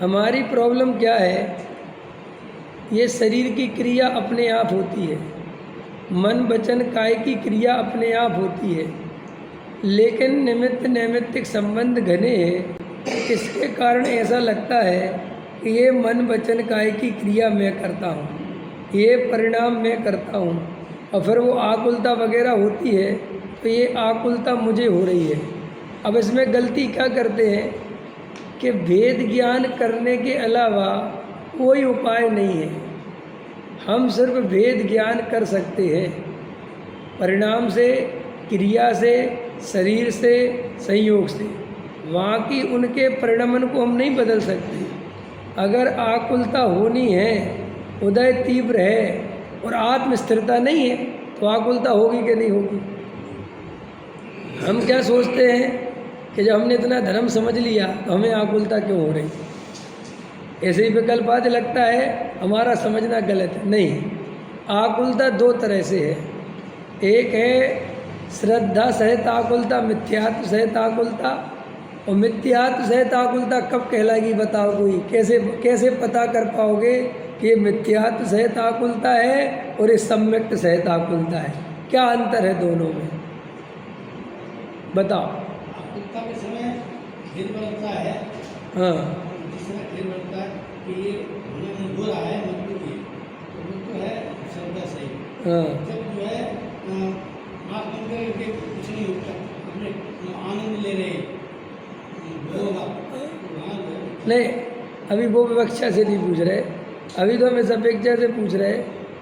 हमारी प्रॉब्लम क्या है, ये शरीर की क्रिया अपने आप होती है, मन वचन काय की क्रिया अपने आप होती है, लेकिन निमित्त नैमित्तिक संबंध घने हैं। इसके कारण ऐसा लगता है कि ये मन वचन काय की क्रिया मैं करता हूँ, ये परिणाम मैं करता हूँ, और फिर वो आकुलता वगैरह होती है तो ये आकुलता मुझे हो रही है। अब इसमें गलती क्या करते हैं कि भेद ज्ञान करने के अलावा कोई उपाय नहीं है। हम सिर्फ भेद ज्ञान कर सकते हैं, परिणाम से, क्रिया से, शरीर से, संयोग से। वहाँ की उनके परिणमन को हम नहीं बदल सकते। अगर आकुलता होनी है, उदय तीव्र है और आत्म स्थिरता नहीं है, तो आकुलता होगी कि नहीं होगी। हम क्या सोचते हैं कि जब हमने इतना धर्म समझ लिया तो हमें आकुलता क्यों हो रही। ऐसे ही विकल्प आज लगता है हमारा समझना गलत है। नहीं, आकुलता दो तरह से है। एक है श्रद्धा सहित आकुलता, मिथ्यात्व सहित आकुलता। और मिथ्यात्व सहित आकुलता कब कहलाएगी बताओ कोई? कैसे पता कर पाओगे कि ये मिथ्यात्व सहित आकुलता है और ये सम्यक्त सहित आकुलता है? क्या अंतर है दोनों में, बताओ। आकुलता के समय खेद बनता है, हाँ, जिस समय खेद बनता है कि ये होने हो रहा है, मजबूरी तो वो तो है श्रद्धा सही। हाँ, जब जो है आँख बंद करके कुछ नहीं होता, अपने आनंद ले रहे होगा तो वहाँ जो है नहीं, अभी वो विवक्षा से नहीं पूछ रहे, अभी तो हम इस अपेक्षा से पूछ रहे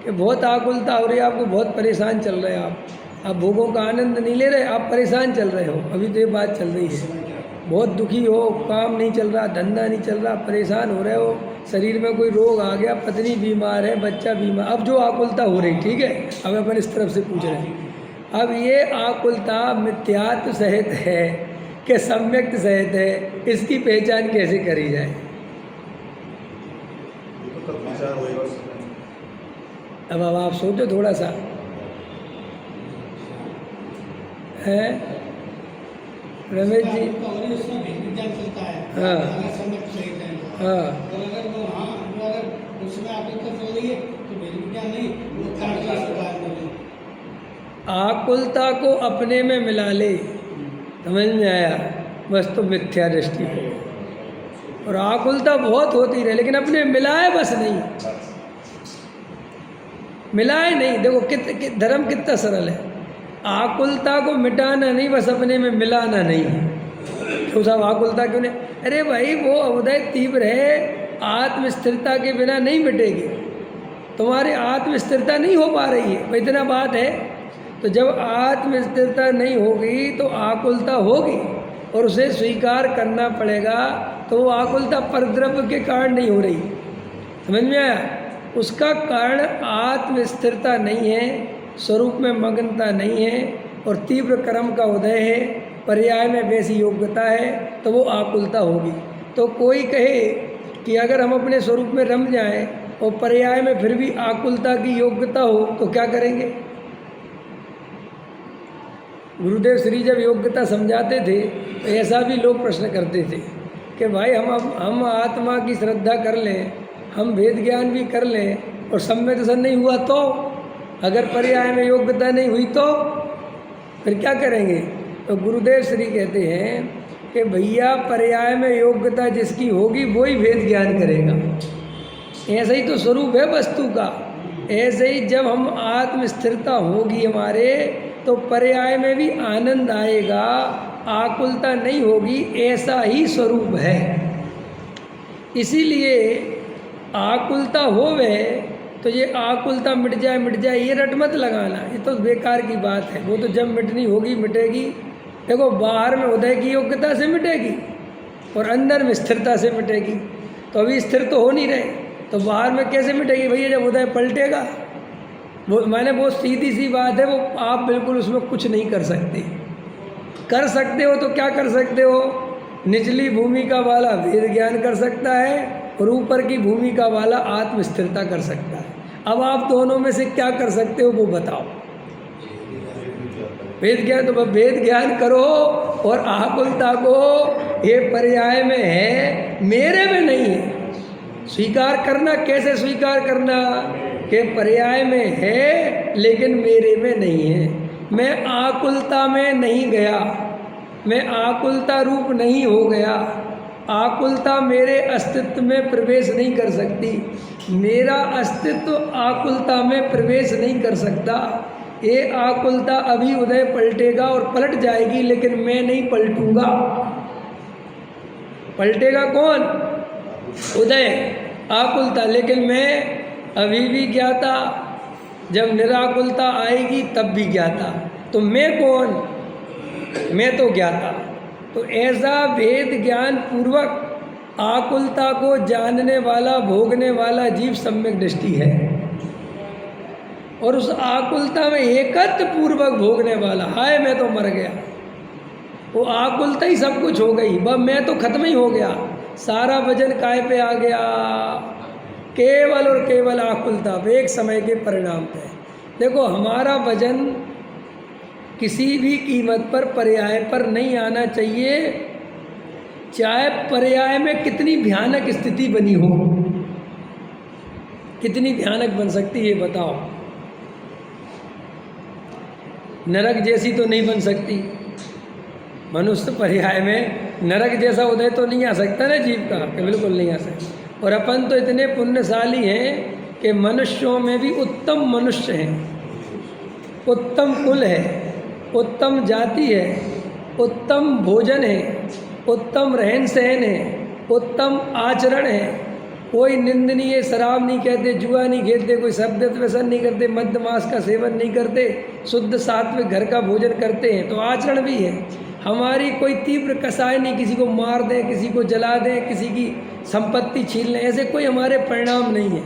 कि बहुत आकुलता हो रही है, आपको बहुत परेशान चल रहे हैं आप भोगों का आनंद नहीं ले रहे, आप परेशान चल रहे हो। अभी तो ये बात चल रही है, बहुत दुखी हो, काम नहीं चल रहा, धंधा नहीं चल रहा, परेशान हो रहे हो, शरीर में कोई रोग आ गया, पत्नी बीमार है, बच्चा बीमार, अब जो आकुलता हो रही, ठीक है, अब अपन इस तरफ से पूछ रहे हैं। अब ये आकुलता मिथ्यात्व सहित है कि सम्यक्त सहित है, इसकी पहचान कैसे करी जाए? अब आप सोचो थोड़ा सा, है रमेश जी? उसमें भेद विज्ञान चलता है। हाँ। अगर सम्यक सही है हाँ, और अगर वो अगर उसमें आकुलता चल रही है तो भेद विज्ञान नहीं, वो कारण का स्वभाव नहीं। आकुलता को अपने में मिला ले, समझ में आया? बस तो मिथ्या दृष्टि हो। और आकुलता बहुत होती रहे लेकिन अपने मिलाए बस नहीं, मिलाए नहीं। देखो धर्म कितना सरल है, आकुलता को मिटाना नहीं, बस अपने में मिलाना नहीं। तो साहब आकुलता क्यों नहीं? अरे भाई वो उदय तीव्र है, आत्म स्थिरता के बिना नहीं मिटेगी। तुम्हारी आत्म स्थिरता नहीं हो पा रही है, इतना बात है। तो जब आत्म स्थिरता नहीं होगी तो आकुलता होगी और उसे स्वीकार करना पड़ेगा। तो वो आकुलता परद्रव्य के कारण नहीं हो रही, समझ में आया? उसका कारण आत्म स्थिरता नहीं है, स्वरूप में मग्नता नहीं है और तीव्र कर्म का उदय है, पर्याय में वैसी योग्यता है, तो वो आकुलता होगी। तो कोई कहे कि अगर हम अपने स्वरूप में रम जाएं और पर्याय में फिर भी आकुलता की योग्यता हो तो क्या करेंगे? गुरुदेव श्री जब योग्यता समझाते थे तो ऐसा भी लोग प्रश्न करते थे कि भाई हम आत्मा की श्रद्धा कर लें, हम वेद ज्ञान भी कर लें और सम्यक दर्शन नहीं हुआ तो, अगर पर्याय में योग्यता नहीं हुई तो फिर क्या करेंगे? तो गुरुदेव श्री कहते हैं कि भैया पर्याय में योग्यता जिसकी होगी वही वेद ज्ञान करेगा। ऐसा ही तो स्वरूप है वस्तु का। ऐसे ही जब हम आत्म स्थिरता होगी हमारे तो पर्याय में भी आनंद आएगा, आकुलता नहीं होगी, ऐसा ही स्वरूप है। इसीलिए आकुलता होवे तो ये आकुलता मिट जाए ये रट मत लगाना, ये तो बेकार की बात है। वो तो जब मिटनी होगी मिटेगी। देखो बाहर में उदय की योग्यता से मिटेगी और अंदर में स्थिरता से मिटेगी। तो अभी स्थिर तो हो नहीं रहे, तो बाहर में कैसे मिटेगी भैया? जब उदय पलटेगा। वो मैंने बहुत सीधी सी बात है, वो आप बिल्कुल उसमें कुछ नहीं कर सकते। कर सकते हो तो क्या कर सकते हो? निचली भूमिका वाला वेद ज्ञान कर सकता है और ऊपर की भूमिका वाला आत्म स्थिरता कर सकता है। अब आप दोनों में से क्या कर सकते हो वो बताओ। वेद ज्ञान तो वेद ज्ञान करो और आकुलता को ये पर्याय में है, मेरे में नहीं है। स्वीकार करना, कैसे स्वीकार करना कि पर्याय में है लेकिन मेरे में नहीं है। मैं आकुलता में नहीं गया, मैं आकुलता रूप नहीं हो गया। आकुलता मेरे अस्तित्व में प्रवेश नहीं कर सकती, मेरा अस्तित्व आकुलता में प्रवेश नहीं कर सकता। ये आकुलता अभी उदय पलटेगा और पलट जाएगी, लेकिन मैं नहीं पलटूंगा। पलटेगा कौन? उदय, आकुलता। लेकिन मैं अभी भी ज्ञाता, जब निराकुलता आएगी तब भी ज्ञाता। तो मैं कौन? मैं तो ज्ञाता। तो ऐसा भेद ज्ञान पूर्वक आकुलता को जानने वाला, भोगने वाला जीव सम्यक दृष्टि है, और उस आकुलता में एकत्व पूर्वक भोगने वाला। हाय मैं तो मर गया, वो आकुलता ही सब कुछ हो गई, बस मैं तो खत्म ही हो गया। सारा वजन काय पे आ गया? केवल और केवल आकुलता पे, एक समय के परिणाम पे। देखो, हमारा वजन किसी भी कीमत पर पर्याय पर नहीं आना चाहिए, चाहे पर्याय में कितनी भयानक स्थिति बनी हो। कितनी भयानक बन सकती है बताओ? नरक जैसी तो नहीं बन सकती। मनुष्य पर्याय में नरक जैसा उदय तो नहीं आ सकता ना जीव का, कि बिल्कुल नहीं आ सकता। और अपन तो इतने पुण्यशाली हैं कि मनुष्यों में भी उत्तम मनुष्य हैं, उत्तम कुल है, उत्तम जाति है, उत्तम भोजन है, उत्तम रहन सहन है, उत्तम आचरण है। कोई निंदनीय शराब नहीं कहते, जुआ नहीं खेलते, कोई शब्द व्यसन नहीं करते, मद्य मांस का सेवन नहीं करते, शुद्ध सात्विक घर का भोजन करते हैं, तो आचरण भी है। हमारी कोई तीव्र कसाय नहीं, किसी को मार दें, किसी को जला दें, किसी की संपत्ति छीन लें, ऐसे कोई हमारे परिणाम नहीं है।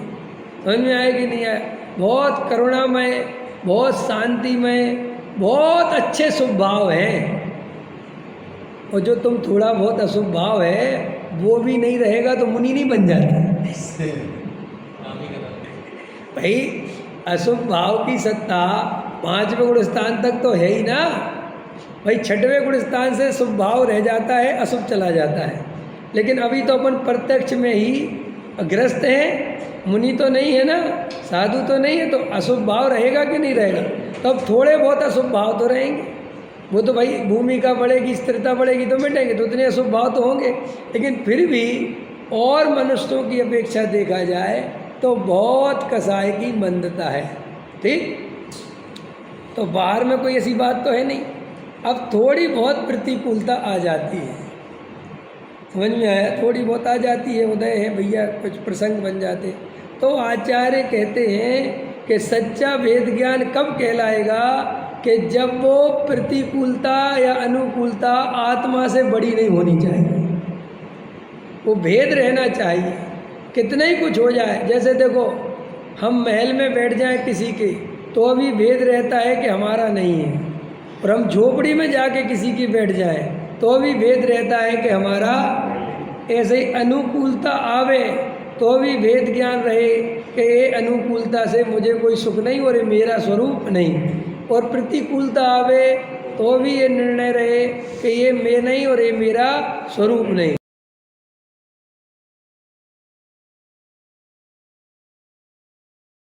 समझ में आए कि नहीं आए? बहुत करुणामय, बहुत शांतिमय, बहुत अच्छे शुभ भाव हैं। और जो तुम थोड़ा बहुत अशुभ भाव है वो भी नहीं रहेगा तो मुनि नहीं बन जाता भाई। अशुभ भाव की सत्ता 5वें गुण स्थान तक तो है ही ना भाई। 6वें गुण स्थान से शुभ भाव रह जाता है, अशुभ चला जाता है। लेकिन अभी तो अपन प्रत्यक्ष में ही ग्रस्त हैं, मुनि तो नहीं है ना, साधु तो नहीं है, तो अशुभ भाव रहेगा कि नहीं रहेगा? तब थोड़े बहुत अशुभ भाव तो रहेंगे। वो तो भाई भूमिका बढ़ेगी, स्थिरता बढ़ेगी तो मिटेंगे, तो उतने अशुभ भाव तो होंगे। लेकिन फिर भी और मनुष्यों की अपेक्षा देखा जाए तो बहुत कसाय की मंदता है। ठीक, तो बाहर में कोई ऐसी बात तो है नहीं। अब थोड़ी बहुत प्रतिकूलता आ जाती है, समझ में आया? थोड़ी बहुत आ जाती है, उदय है भैया, कुछ प्रसंग बन जाते। तो आचार्य कहते हैं कि सच्चा वेद ज्ञान कब कहलाएगा? कि जब वो प्रतिकूलता या अनुकूलता आत्मा से बड़ी नहीं होनी चाहिए, वो भेद रहना चाहिए। कितना ही कुछ हो जाए, जैसे देखो हम महल में बैठ जाएं किसी के, तो अभी भेद रहता है कि हमारा नहीं है। और हम झोपड़ी में जाके किसी की बैठ जाएं तो भी भेद रहता है कि हमारा। ऐसे ही अनुकूलता आवे तो भी भेद ज्ञान रहे कि ये अनुकूलता से मुझे कोई सुख नहीं और ये मेरा स्वरूप नहीं। और प्रतिकूलता आवे तो भी ये निर्णय रहे कि ये मैं नहीं और ये मेरा स्वरूप नहीं।